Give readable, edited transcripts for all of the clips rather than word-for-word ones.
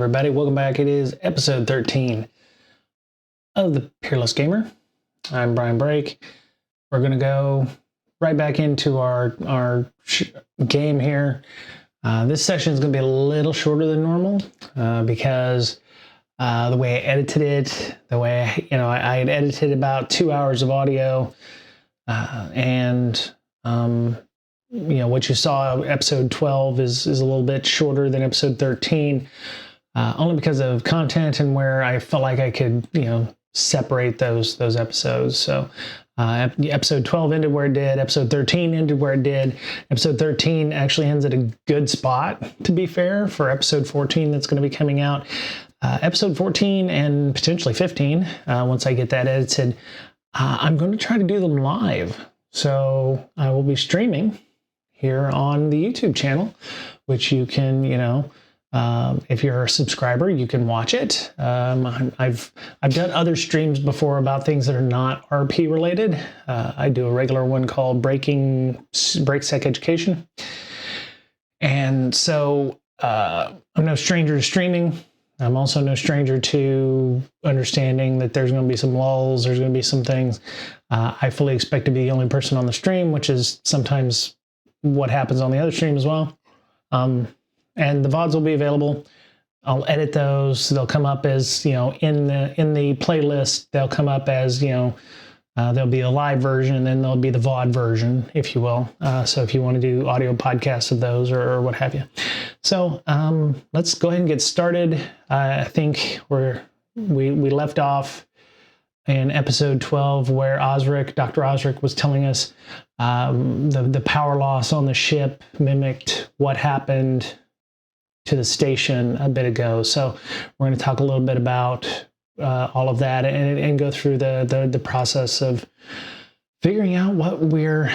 everybody. Welcome back. It is episode 13 of the Peerless Gamer. I'm Brian Brake. We're going to go right back into our game here. This session is going to be a little shorter than normal because the way I edited it, the way I had edited about 2 hours of audio, and what you saw episode 12 is a little bit shorter than episode 13, only because of content and where I felt like I could separate those episodes. So episode 12 ended where it did, episode 13 ended where it did. Episode 13 actually ends at a good spot, to be fair, for episode 14 that's going to be coming out. Episode 14 and potentially 15, once I get that edited, I'm going to try to do them live. So I will be streaming here on the YouTube channel, which you can, if you're a subscriber, you can watch it. I've done other streams before about things that are not RP related. I do a regular one called Break Sec Education. And so I'm no stranger to streaming. I'm also no stranger to understanding that there's going to be some lulls, there's going to be some things. I fully expect to be the only person on the stream, which is sometimes what happens on the other stream as well. And the VODs will be available. I'll edit those. They'll come up as, in the playlist, they'll come up as, there'll be a live version, and then there'll be the VOD version, if you will. So if you want to do audio podcasts of those or what have you. So let's go ahead and get started. I think we left off in episode 12 where Dr. Osric was telling us the power loss on the ship mimicked what happened to the station a bit ago. So we're going to talk a little bit about all of that and go through the process of figuring out what we're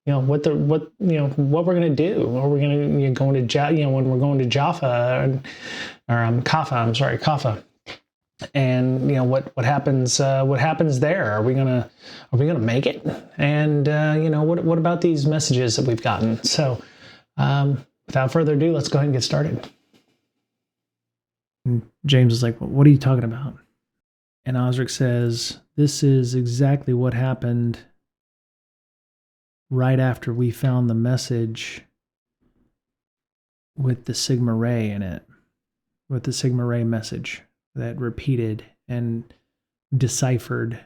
what we're going to do. Are we going to go into when we're going to Jaffa Kaffa, and what happens there? Are we gonna make it? And what about these messages that we've gotten? So without further ado, let's go ahead and get started. And James is like, well, what are you talking about? And Osric says, this is exactly what happened right after we found the message with the Sigma Ray in it, with the Sigma Ray message that repeated and deciphered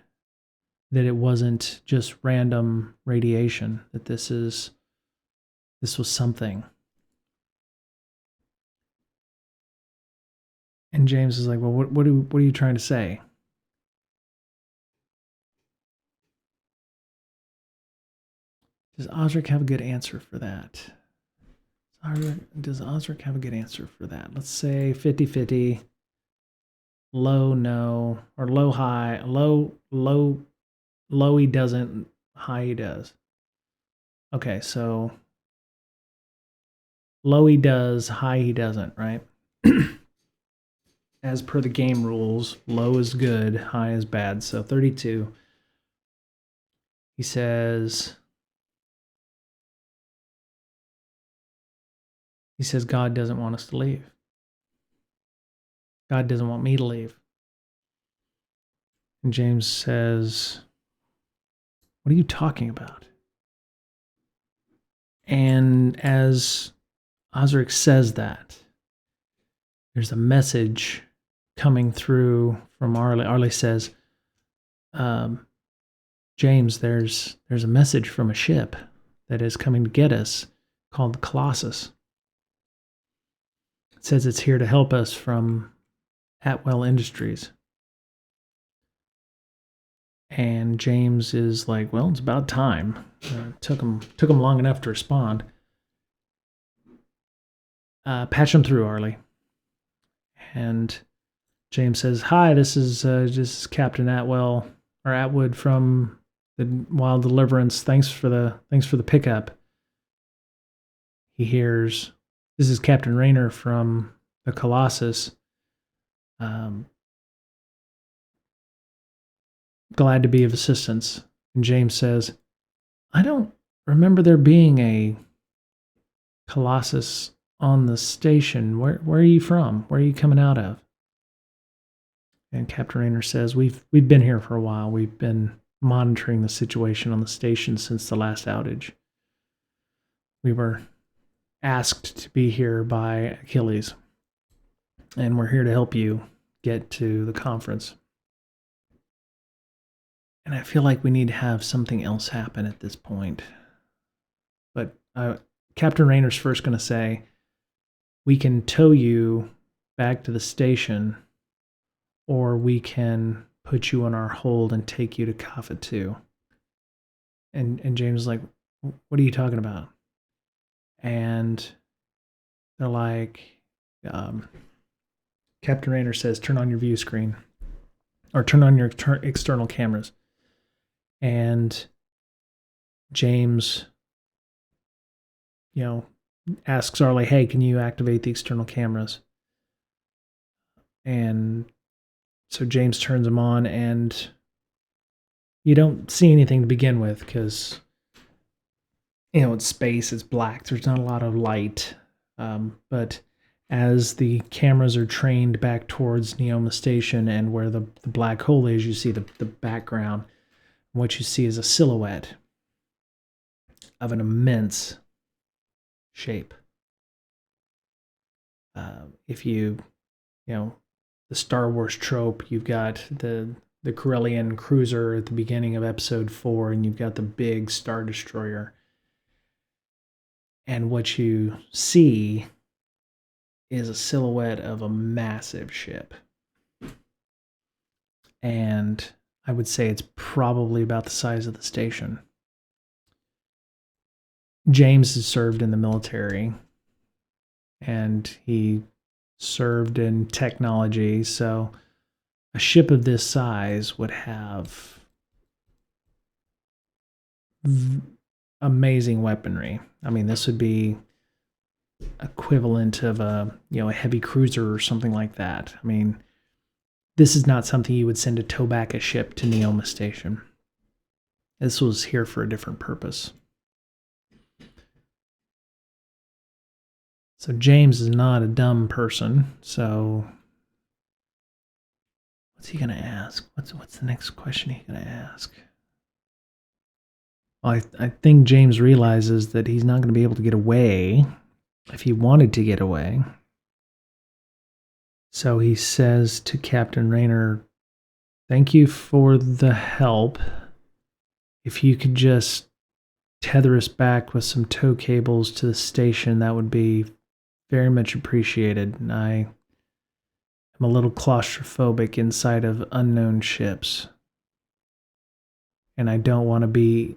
that it wasn't just random radiation, that this was something. And James is like, well, what are you trying to say? Does Osric have a good answer for that? Does Osric have a good answer for that? Let's say 50-50. Low, no, or low, high, low he doesn't, high he does. Okay, so low he does, high he doesn't, right? As per the game rules, low is good, high is bad. So 32. He says God doesn't want us to leave. God doesn't want me to leave. And James says, what are you talking about? And as Osric says that, there's a message coming through from Arlie. Arlie says, James, there's a message from a ship that is coming to get us called the Colossus. It says it's here to help us from Atwell Industries. And James is like, well, it's about time. Took him long enough to respond. Patch him through, Arlie. And James says, hi, this is Captain Atwell or Atwood from the Wild Deliverance. Thanks for the pickup. He hears, this is Captain Rayner from the Colossus. Glad to be of assistance. And James says, I don't remember there being a Colossus on the station. Where are you from? Where are you coming out of? And Captain Rayner says, we've been here for a while. We've been monitoring the situation on the station since the last outage. We were asked to be here by Achilles, and we're here to help you get to the conference. And I feel like we need to have something else happen at this point. But Captain Rayner's first going to say, we can tow you back to the station, or we can put you on our hold and take you to Kaffa 2. And James is like, what are you talking about? And they're like, Captain Rayner says, turn on your view screen, or turn on your external cameras. And James, asks Arlie, hey, can you activate the external cameras? And so James turns them on, and you don't see anything to begin with because, it's space, it's black, there's not a lot of light. But as the cameras are trained back towards Neoma Station and where the black hole is, you see the background. What you see is a silhouette of an immense shape. If you, the Star Wars trope, you've got the Corellian cruiser at the beginning of episode 4, and you've got the big Star Destroyer. And what you see is a silhouette of a massive ship. And I would say it's probably about the size of the station. James has served in the military, and he served in technology, so a ship of this size would have amazing weaponry. I mean, this would be equivalent of a heavy cruiser or something like that. I mean, this is not something you would send to tow back a ship to Neoma Station. This was here for a different purpose. So James is not a dumb person. So what's he gonna ask? What's the next question he's gonna ask? Well, I think James realizes that he's not going to be able to get away if he wanted to get away. So he says to Captain Rayner, thank you for the help. If you could just tether us back with some tow cables to the station, that would be very much appreciated. I am a little claustrophobic inside of unknown ships, and I don't want to be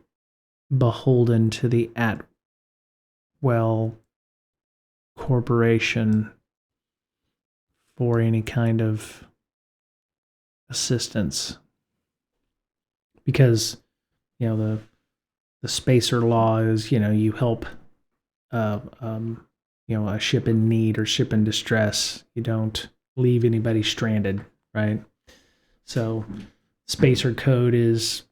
beholden to the Atwell Corporation for any kind of assistance, because the spacer law is you help a ship in need or ship in distress. You don't leave anybody stranded, right? So spacer code is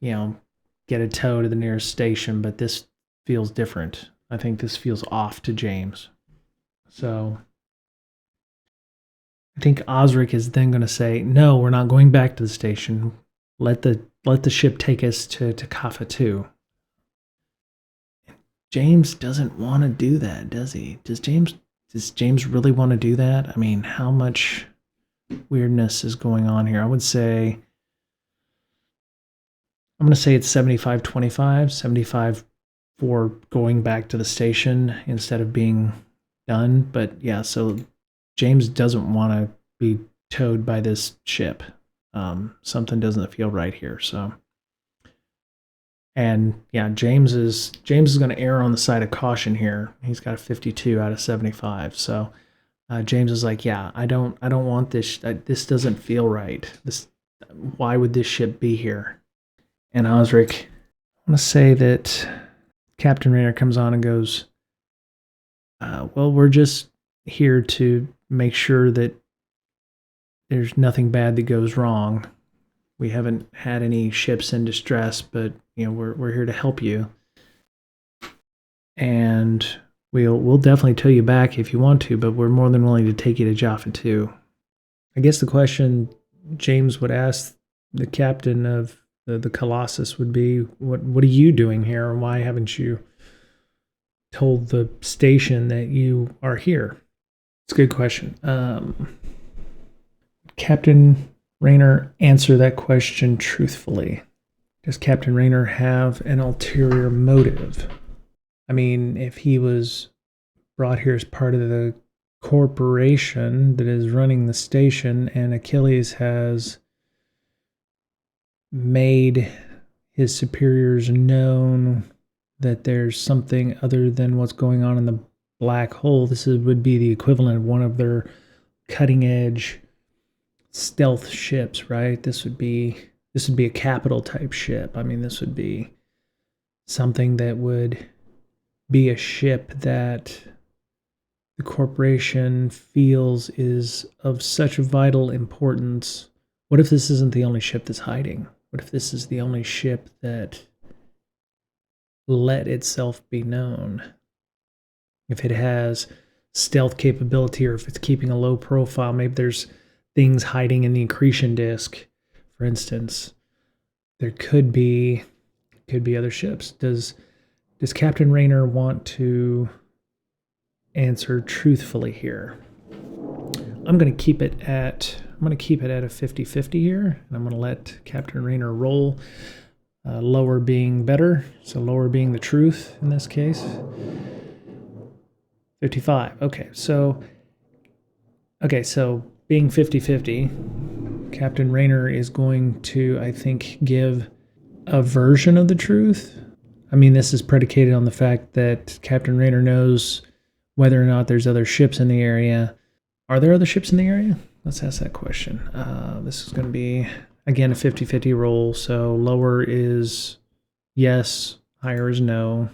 get a tow to the nearest station, but this feels different. I think this feels off to James. So I think Osric is then going to say, no, we're not going back to the station. Let the ship take us to Kaffa 2. James doesn't want to do that, does he? Does James really want to do that? I mean, how much weirdness is going on here? I'm going to say it's 75-25, 75 for going back to the station instead of being done. But yeah, so James doesn't want to be towed by this ship. Something doesn't feel right here. So, and yeah, James is going to err on the side of caution here. He's got a 52 out of 75. So James is like, yeah, I don't want this. This doesn't feel right. Why would this ship be here? And Osric, I want to say that Captain Rayner comes on and goes, well, we're just here to make sure that there's nothing bad that goes wrong. We haven't had any ships in distress, but we're here to help you. And We'll definitely tow you back if you want to, but we're more than willing to take you to Jaffa too. I guess the question James would ask the captain of the Colossus would be, what are you doing here, and why haven't you told the station that you are here? It's a good question. Captain Rayner answer that question truthfully. Does Captain Rayner have an ulterior motive? I mean, if he was brought here as part of the corporation that is running the station, and Achilles has made his superiors known that there's something other than what's going on in the black hole, this would be the equivalent of one of their cutting edge stealth ships, right? This would be a capital type ship. I mean, this would be something that would be a ship that the corporation feels is of such vital importance. What if this isn't the only ship that's hiding? What if this is the only ship that let itself be known? If it has stealth capability, or if it's keeping a low profile, maybe there's things hiding in the accretion disk, for instance. There could be other ships. Does Captain Rayner want to answer truthfully here? I'm going to keep it at a 50-50 here, and I'm going to let Captain Rayner roll. Lower being better, so lower being the truth in this case. 55. Okay, so being 50-50, Captain Rayner is going to, I think, give a version of the truth. I mean, this is predicated on the fact that Captain Rayner knows whether or not there's other ships in the area. Are there other ships in the area? Let's ask that question. This is going to be, again, a 50-50 roll, so lower is yes, higher is no.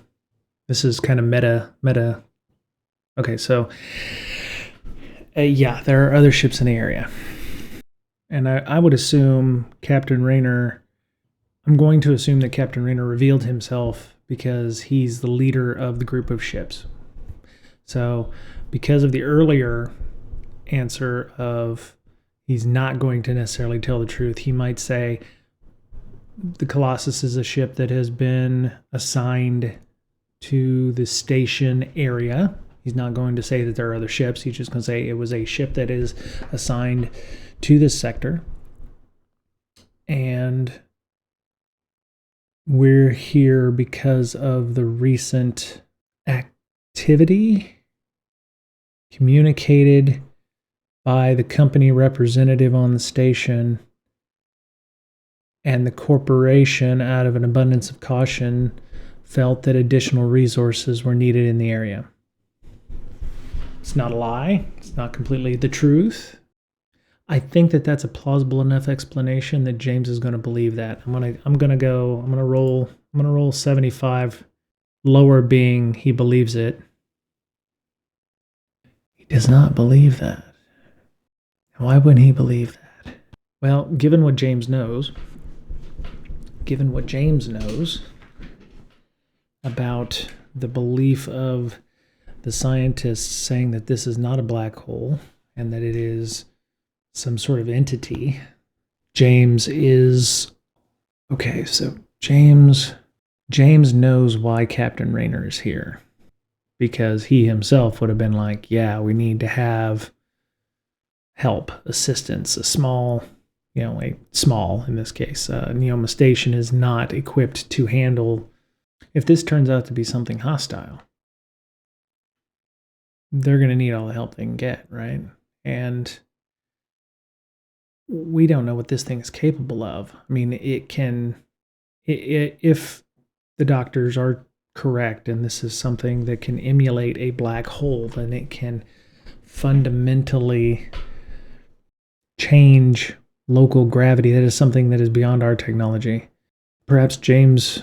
This is kind of meta. Okay, so yeah, there are other ships in the area. And I would assume Captain Rayner, I'm going to assume that Captain Rayner revealed himself because he's the leader of the group of ships. So because of the earlier answer of he's not going to necessarily tell the truth, he might say the Colossus is a ship that has been assigned to the station area. He's not going to say that there are other ships. He's just going to say it was a ship that is assigned to this sector. And we're here because of the recent activity communicated by the company representative on the station, and the corporation, out of an abundance of caution, felt that additional resources were needed in the area. It's not a lie. It's not completely the truth. I think that that's a plausible enough explanation that James is going to believe that. I'm gonna roll 75, lower being he believes it. He does not believe that. Why wouldn't he believe that? Well, given what James knows about the belief of the scientists saying that this is not a black hole and that it is some sort of entity, James knows why Captain Rayner is here, because he himself would have been like, yeah, we need to have help, assistance, a small in this case, Neoma Station is not equipped to handle, if this turns out to be something hostile, they're going to need all the help they can get, right? And we don't know what this thing is capable of. I mean, if the doctors are correct and this is something that can emulate a black hole, then it can fundamentally change local gravity. That is something that is beyond our technology. Perhaps James,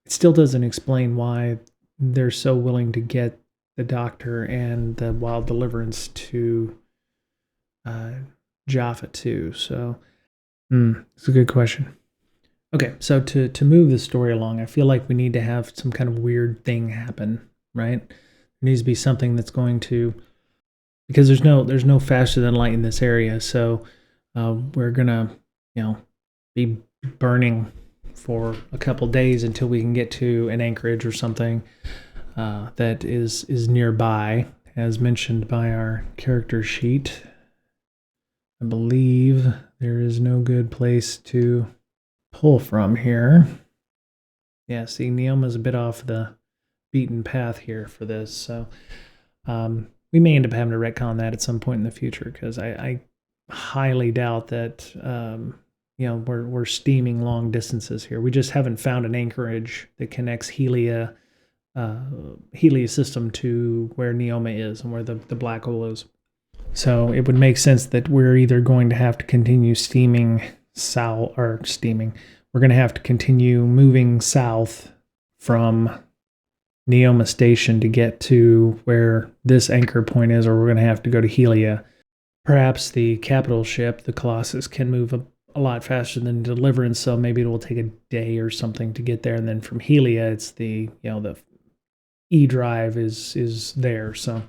it still doesn't explain why they're so willing to get the doctor and the Wild Deliverance to Jaffa too. So it's a good question. Okay, so to move the story along, I feel like we need to have some kind of weird thing happen, right? There needs to be something that's going to, because there's no faster than light in this area, so we're gonna, be burning for a couple days until we can get to an anchorage or something that is nearby, as mentioned by our character sheet. I believe there is no good place to pull from here. Yeah, see, Neoma's a bit off the beaten path here for this, so we may end up having to retcon that at some point in the future, because I highly doubt that we're steaming long distances here. We just haven't found an anchorage that connects Helia system to where Neoma is and where the black hole is. So it would make sense that we're either going to have to continue we're going to have to continue moving south from Neoma Station to get to where this anchor point is, or we're going to have to go to Helia. Perhaps the capital ship, the Colossus, can move a lot faster than Deliverance, so maybe it will take a day or something to get there. And then from Helia, it's the E drive is there. So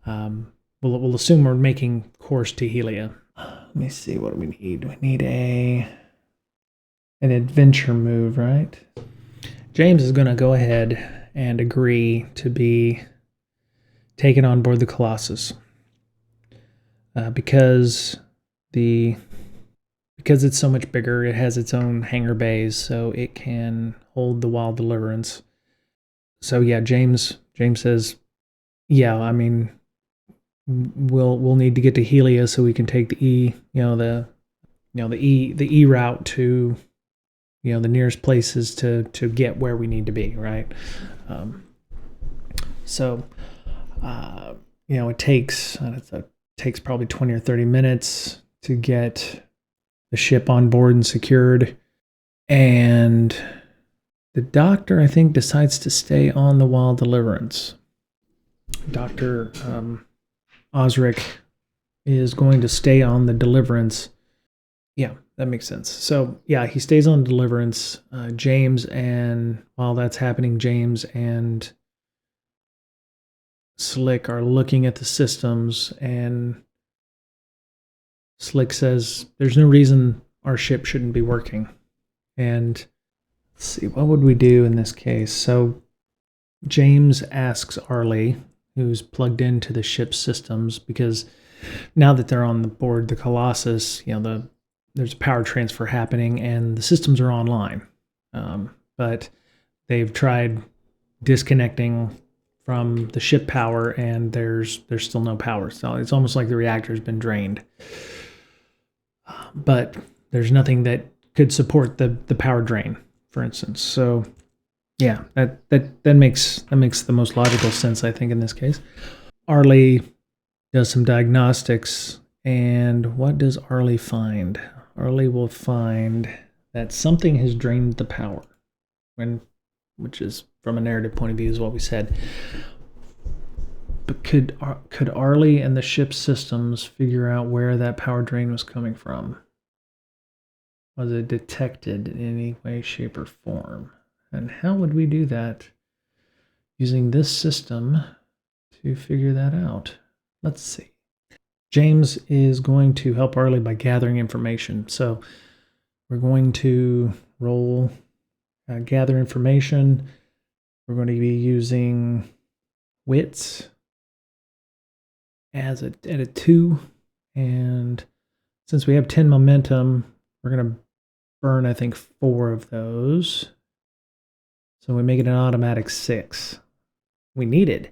we'll assume we're making course to Helia. Let me see, what do we need? We need an adventure move, right? James is going to go ahead and agree to be taken on board the Colossus because it's so much bigger. It has its own hangar bays, so it can hold the Wild Deliverance. So yeah, James says, yeah, I mean, we'll need to get to Helia so we can take the the E route to the nearest places to get where we need to be, right? It takes probably 20 or 30 minutes to get the ship on board and secured, and the doctor, I think, decides to stay on the Wild Deliverance. Dr. Osric is going to stay on the Deliverance. Yeah, that makes sense. So, yeah, he stays on Deliverance. While that's happening, James and Slick are looking at the systems, and Slick says, there's no reason our ship shouldn't be working. And let's see, what would we do in this case? So James asks Arlie, who's plugged into the ship's systems, because now that they're on board the Colossus, there's a power transfer happening and the systems are online. But they've tried disconnecting from the ship power, and there's still no power. So it's almost like the reactor's been drained. But there's nothing that could support the power drain, for instance. So yeah, that makes the most logical sense, I think, in this case. Arlie does some diagnostics, and what does Arlie find? Arlie will find that something has drained the power, which is, from a narrative point of view, is what we said. But could Arlie and the ship's systems figure out where that power drain was coming from? Was it detected in any way, shape, or form? And how would we do that using this system to figure that out? Let's see. James is going to help Arlie by gathering information. So we're going to roll gather information. We're going to be using wits at a 2. And since we have 10 momentum, we're going to burn, I think, 4 of those. So we make it an automatic 6. We needed.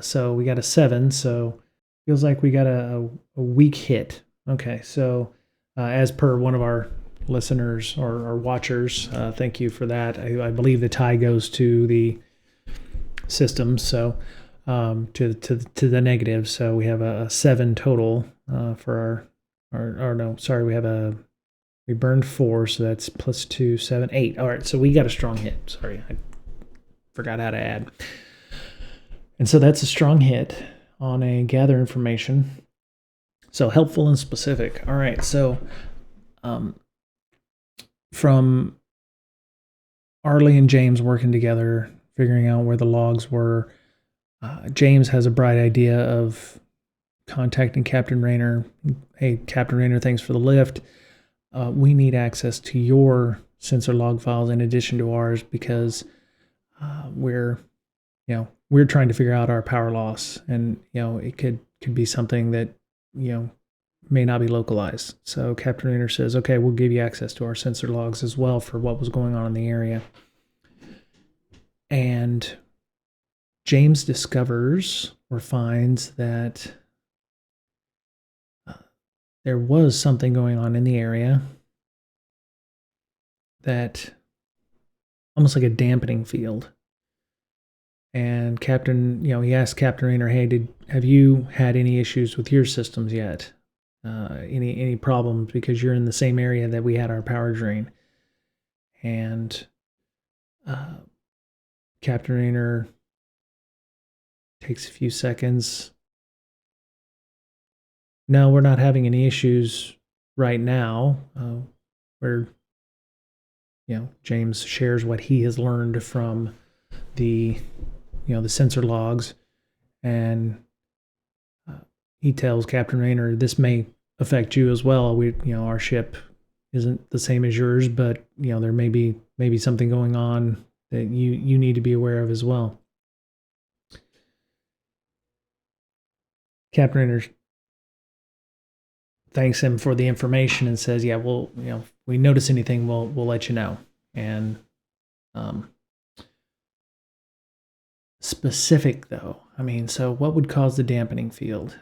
So we got a 7. So feels like we got a weak hit. Okay, so as per one of our listeners or watchers, thank you for that. I believe the tie goes to the system, so to the negative. So we have a 7 total for we burned 4, so that's plus 2, 7, 8. All right, so we got a strong hit. Sorry, I forgot how to add. And so that's a strong hit on a gather information. So helpful and specific. All right, so from Arlie and James working together, figuring out where the logs were, James has a bright idea of contacting Captain Rayner. Hey, Captain Rayner, thanks for the lift. We need access to your sensor log files in addition to ours because we're trying to figure out our power loss, and it could be something that may not be localized. So Captain Rayner says, okay, we'll give you access to our sensor logs as well for what was going on in the area. And James discovers or finds that there was something going on in the area that almost like a dampening field. And Captain, he asked Captain Rayner, hey, have you had any issues with your systems yet? Any problems, because you're in the same area that we had our power drain. And Captain Rayner takes a few seconds. No, we're not having any issues right now. James shares what he has learned from the sensor logs, and he tells Captain Rayner, this may affect you as well. Our ship isn't the same as yours, but there may be something going on that you need to be aware of as well. Captain Rayner thanks him for the information and says, yeah, we'll, if we notice anything, we'll let you know. And specific though, so what would cause the dampening field?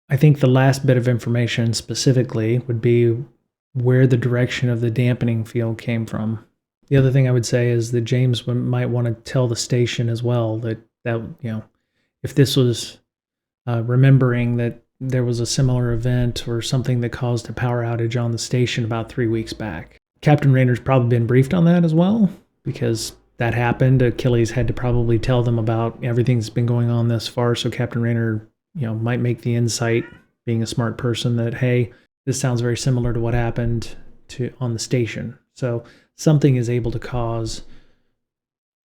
I think the last bit of information specifically would be where the direction of the dampening field came from. The other thing I would say is that James might want to tell the station as well that if this was remembering that there was a similar event or something that caused a power outage on the station about 3 weeks back. Captain Rayner's probably been briefed on that as well, because that happened. Achilles had to probably tell them about everything that's been going on thus far, so Captain Rayner might make the insight, being a smart person, that, hey, this sounds very similar to what happened on the station. So something is able to cause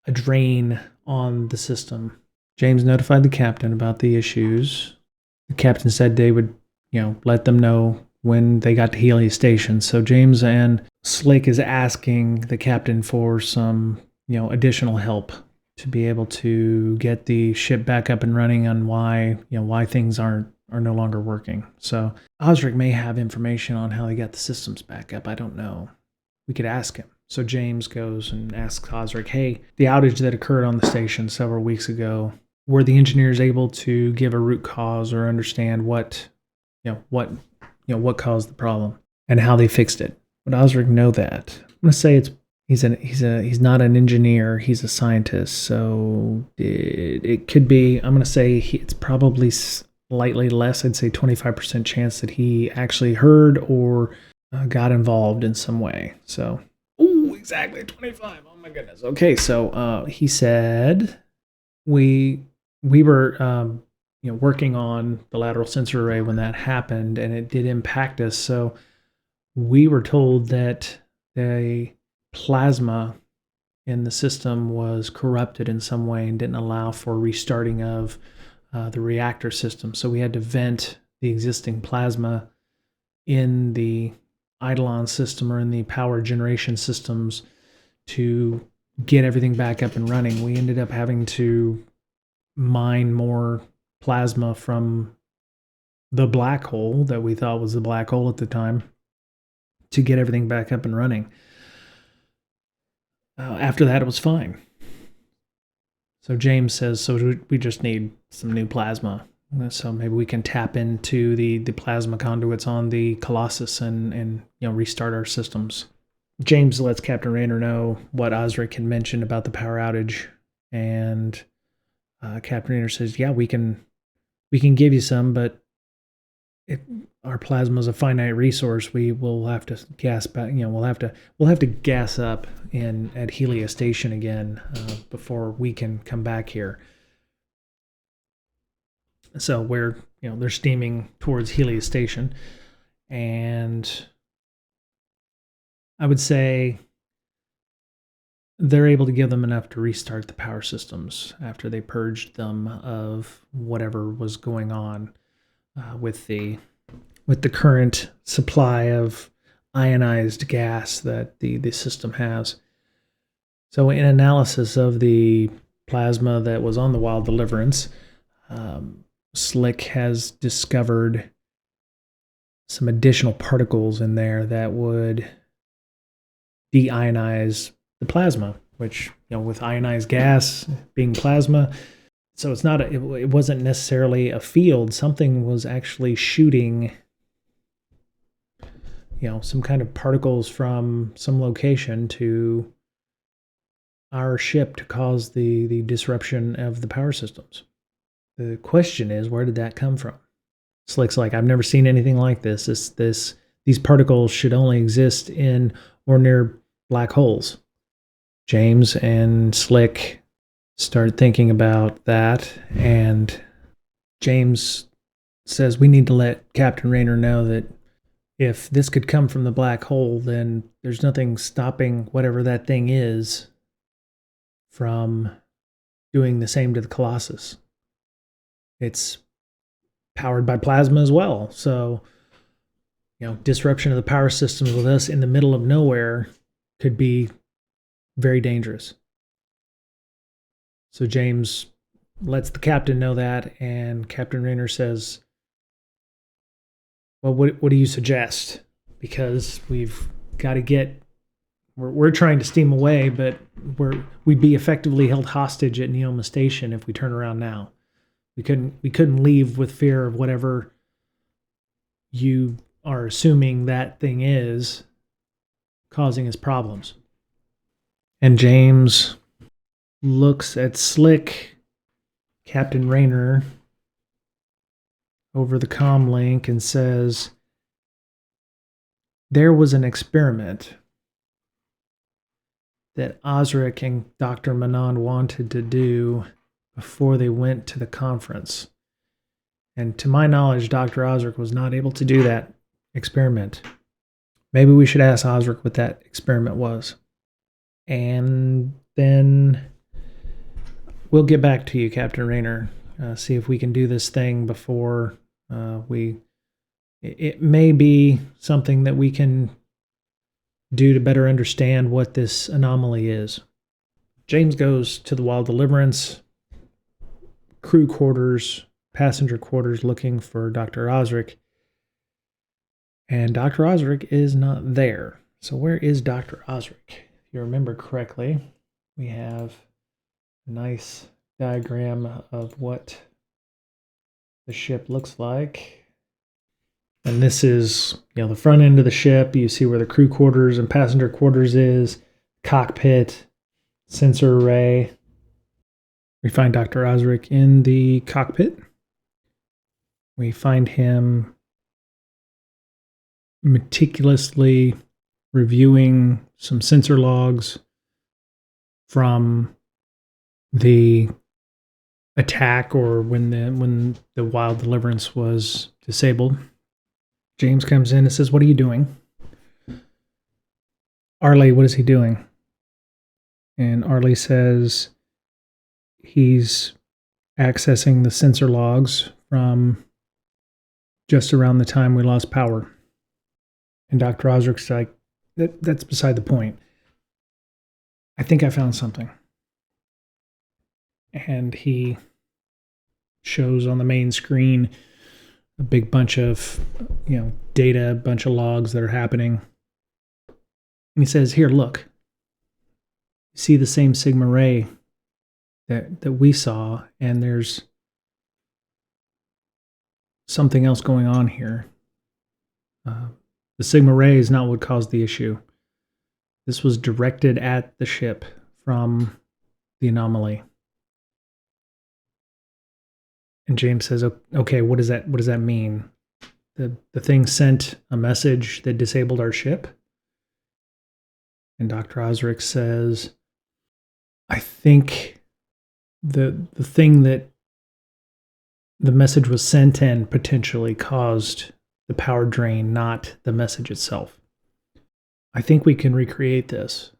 a drain on the system. James notified the captain about the issues. The captain said they would, let them know when they got to Healy Station. So James and Slick is asking the captain for some, additional help to be able to get the ship back up and running on why things are no longer working. So Osric may have information on how they got the systems back up. I don't know. We could ask him. So James goes and asks Osric, hey, the outage that occurred on the station several weeks ago, were the engineers able to give a root cause or understand what caused the problem and how they fixed it? Would Osric know that? I'm going to say he's not an engineer, he's a scientist. So it could be, I'm going to say it's probably slightly less. I'd say 25% chance that he actually heard or got involved in some way. So, exactly 25. Oh my goodness. Okay, so he said we were working on the lateral sensor array when that happened, and it did impact us. So we were told that the plasma in the system was corrupted in some way and didn't allow for restarting of the reactor system. So we had to vent the existing plasma in the Eidolon system or in the power generation systems to get everything back up and running. We ended up having to mine more plasma from the black hole that we thought was the black hole at the time to get everything back up and running. After that, it was fine. So James says, so we just need some new plasma. So maybe we can tap into the plasma conduits on the Colossus and restart our systems. James lets Captain Rayner know what Osric had mentioned about the power outage, and Captain Rayner says, "Yeah, we can give you some, but our plasma is a finite resource. We will have to gas back. We'll have to gas up at Helia Station again before we can come back here." So they're steaming towards Helia Station, and I would say they're able to give them enough to restart the power systems after they purged them of whatever was going on with the current supply of ionized gas that the system has. So in analysis of the plasma that was on the Wild Deliverance, Slick has discovered some additional particles in there that would deionize the plasma, which, with ionized gas being plasma, so it's not it wasn't necessarily a field. Something was actually shooting, some kind of particles from some location to our ship to cause the disruption of the power systems. The question is, where did that come from? Slick's like, I've never seen anything like this. These particles should only exist in or near black holes. James and Slick start thinking about that, and James says we need to let Captain Raynor know that if this could come from the black hole, then there's nothing stopping whatever that thing is from doing the same to the Colossus. It's powered by plasma as well, so disruption of the power systems with us in the middle of nowhere could be very dangerous. So James lets the captain know that, and Captain Raynor says, well, what do you suggest? Because we've got to we're trying to steam away, but we'd be effectively held hostage at Neoma Station if we turn around now. We couldn't leave with fear of whatever you are assuming that thing is causing us problems. And James looks at Slick, Captain Raynor, over the comm link and says, there was an experiment that Osric and Dr. Manon wanted to do before they went to the conference. And to my knowledge, Dr. Osric was not able to do that experiment. Maybe we should ask Osric what that experiment was. And then we'll get back to you, Captain Raynor. See if we can do this thing before it may be something that we can do to better understand what this anomaly is. James goes to the Wild Deliverance crew quarters, passenger quarters, looking for Dr. Osric. And Dr. Osric is not there. So where is Dr. Osric? If you remember correctly, we have a nice diagram of what the ship looks like. And this is, the front end of the ship. You see where the crew quarters and passenger quarters is, cockpit, sensor array. We find Dr. Osric in the cockpit. We find him meticulously reviewing some sensor logs from the attack, or when the Wild Deliverance was disabled. James comes in and says, what are you doing? Arlie, what is he doing? And Arlie says he's accessing the sensor logs from just around the time we lost power. And Dr. Osric's like, that's beside the point. I think I found something. And he shows on the main screen a big bunch of, data, a bunch of logs that are happening. And he says, here, look. You see the same sigma ray that we saw, and there's something else going on here. The sigma ray is not what caused the issue. This was directed at the ship from the anomaly. And James says, okay, what does that mean? The thing sent a message that disabled our ship? And Dr. Osric says, I think the thing that the message was sent in potentially caused the power drain, not the message itself. I think we can recreate this.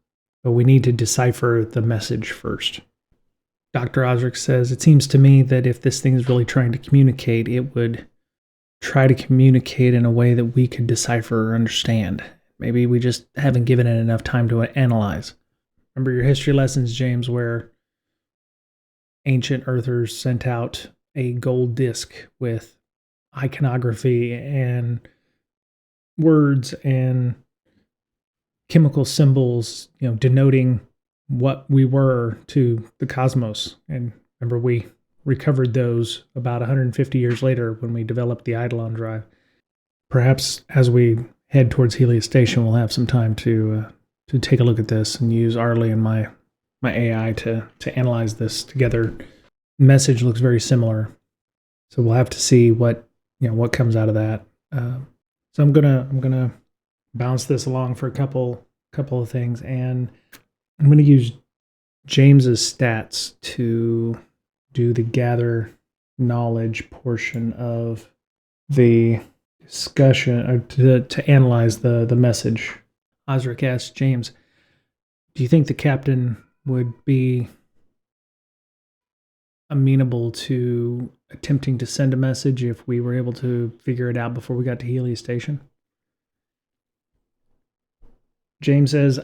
but we need to decipher the message first. Dr. Osric says, it seems to me that if this thing is really trying to communicate, it would try to communicate in a way that we could decipher or understand. Maybe we just haven't given it enough time to analyze. Remember your history lessons, James, where ancient Earthers sent out a gold disc with iconography and words and chemical symbols, denoting what we were to the cosmos. And remember, we recovered those about 150 years later when we developed the Eidolon drive. Perhaps as we head towards Helios Station, we'll have some time to take a look at this and use Arlie and my AI to analyze this together. Message looks very similar, so we'll have to see what comes out of that. So I'm gonna bounce this along for a couple of things, and I'm gonna use James's stats to do the gather knowledge portion of the discussion, to analyze the message. Osric asks James, do you think the captain would be amenable to attempting to send a message if we were able to figure it out before we got to Helios Station? James says,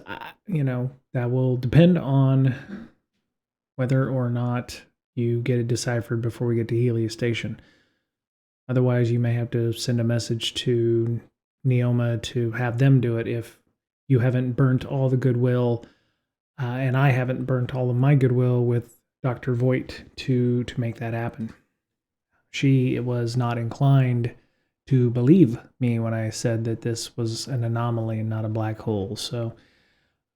that will depend on whether or not you get it deciphered before we get to Helios Station. Otherwise, you may have to send a message to Neoma to have them do it if you haven't burnt all the goodwill, and I haven't burnt all of my goodwill with Dr. Voigt to make that happen. She was not inclined to believe me when I said that this was an anomaly and not a black hole. So,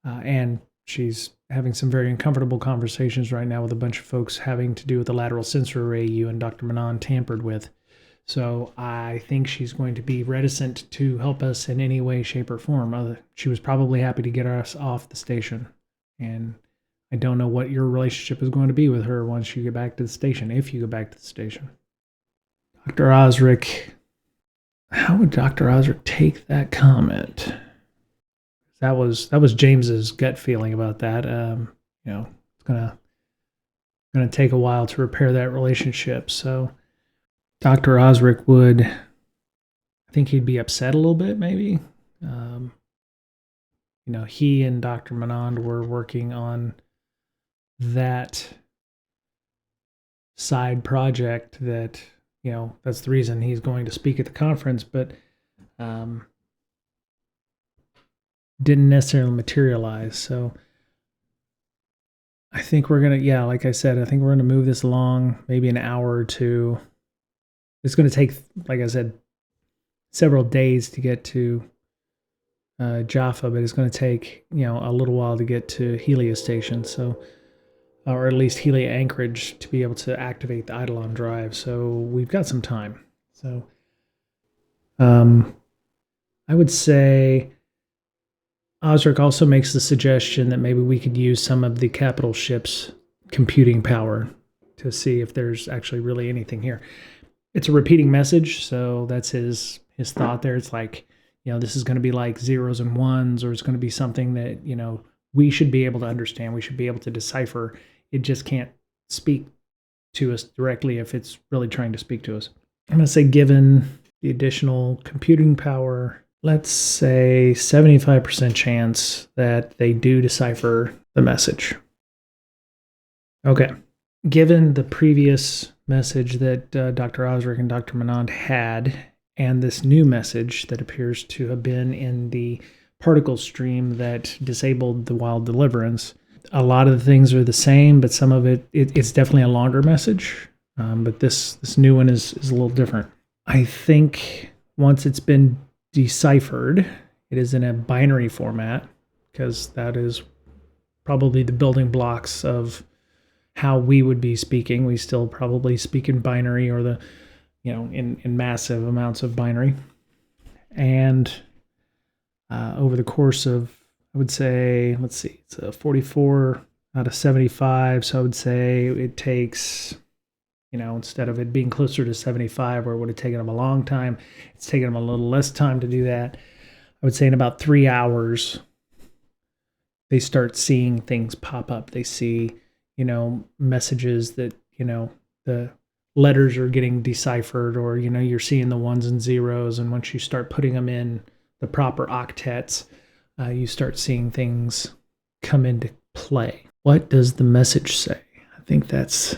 and she's having some very uncomfortable conversations right now with a bunch of folks having to do with the lateral sensor array you and Dr. Manon tampered with. So I think she's going to be reticent to help us in any way, shape, or form. She was probably happy to get us off the station. And I don't know what your relationship is going to be with her once you get back to the station, if you go back to the station. Dr. Osric, how would Dr. Osric take that comment? That was James's gut feeling about that. It's gonna take a while to repair that relationship. So Dr. Osric would, I think he'd be upset a little bit, maybe. He and Dr. Manand were working on that side project that, that's the reason he's going to speak at the conference, but didn't necessarily materialize. So I think we're going to, like I said, I think we're going to move this along maybe an hour or two. It's going to take, like I said, several days to get to Jaffa, but it's going to take, a little while to get to Helios Station. So, or at least Helios Anchorage to be able to activate the Eidolon drive. So we've got some time. So, I would say Osric also makes the suggestion that maybe we could use some of the capital ship's computing power to see if there's actually really anything here. It's a repeating message, so that's his thought there. It's like, this is going to be like zeros and ones, or it's going to be something that, we should be able to understand. We should be able to decipher. It just can't speak to us directly if it's really trying to speak to us. I'm going to say, given the additional computing power, let's say 75% chance that they do decipher the message. Okay. Given the previous message that Dr. Osric and Dr. Manand had, and this new message that appears to have been in the particle stream that disabled the wild deliverance, a lot of the things are the same, but some of it's definitely a longer message. But this new one is a little different. I think once it's been deciphered, it is in a binary format, because that is probably the building blocks of how we would be speaking. We still probably speak in binary, or the, in massive amounts of binary. And over the course of, I would say, let's see, it's a 44 out of 75. So I would say it takes, instead of it being closer to 75, where it would have taken them a long time, it's taken them a little less time to do that. I would say in about 3 hours, they start seeing things pop up. They see, you know, messages that, you know, the letters are getting deciphered, or, you know, you're seeing the ones and zeros. And once you start putting them in the proper octets, you start seeing things come into play. What does the message say? I think that's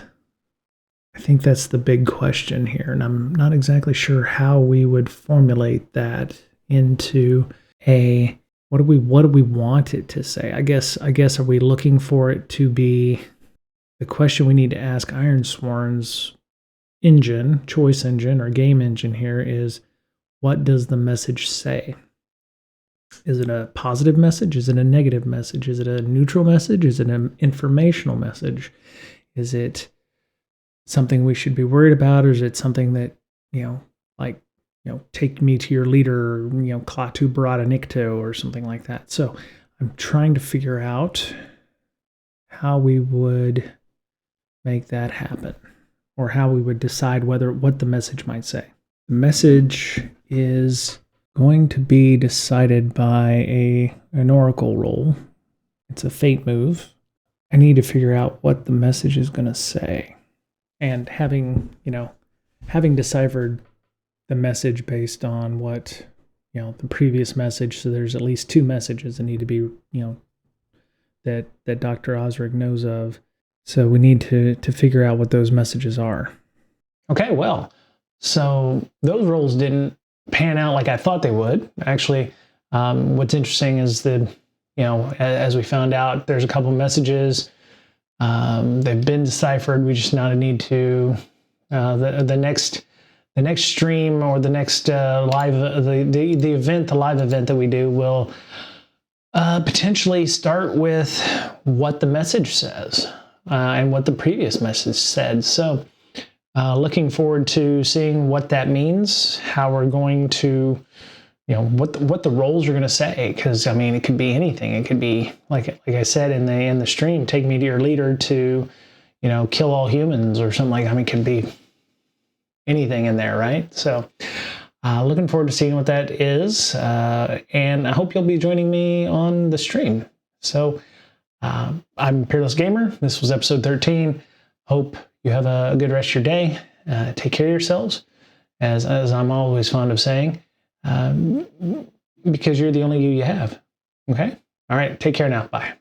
the big question here, and I'm not exactly sure how we would formulate that into a what do we want it to say? I guess are we looking for it to be the question we need to ask ironsworn's choice engine or game engine here is, what does the message say? Is it a positive message? Is it a negative message? Is it a neutral message? Is it an informational message? Is it something we should be worried about? Or is it something that, you know, like, you know, take me to your leader, or, you know, Klaatu Barada Nikto or something like that. So I'm trying to figure out how we would make that happen, or how we would decide what the message might say. The message is going to be decided by an oracle roll. It's a fate move. I need to figure out what the message is going to say. And having deciphered the message based on what, you know, the previous message, so there's at least 2 messages that need to be, you know, that Dr. Osric knows of. So we need to figure out what those messages are. Okay, well, so those rolls didn't pan out like I thought they would. Actually, what's interesting is that, you know, as we found out, there's a couple messages. They've been deciphered. We just now need to the next stream, or the next live the live event that we do will potentially start with what the message says and what the previous message said. So looking forward to seeing what that means, how we're going to, you know, what the roles are going to say, because I mean, it could be anything. It could be like I said in the stream, take me to your leader to, you know, kill all humans or something like that. I mean, it could be anything in there, right? So looking forward to seeing what that is, and I hope you'll be joining me on the stream. So I'm PeerlessGamer. This was episode 13. Hope you have a good rest of your day. Take care of yourselves, as I'm always fond of saying. Because you're the only you have. Okay? All right. Take care now. Bye.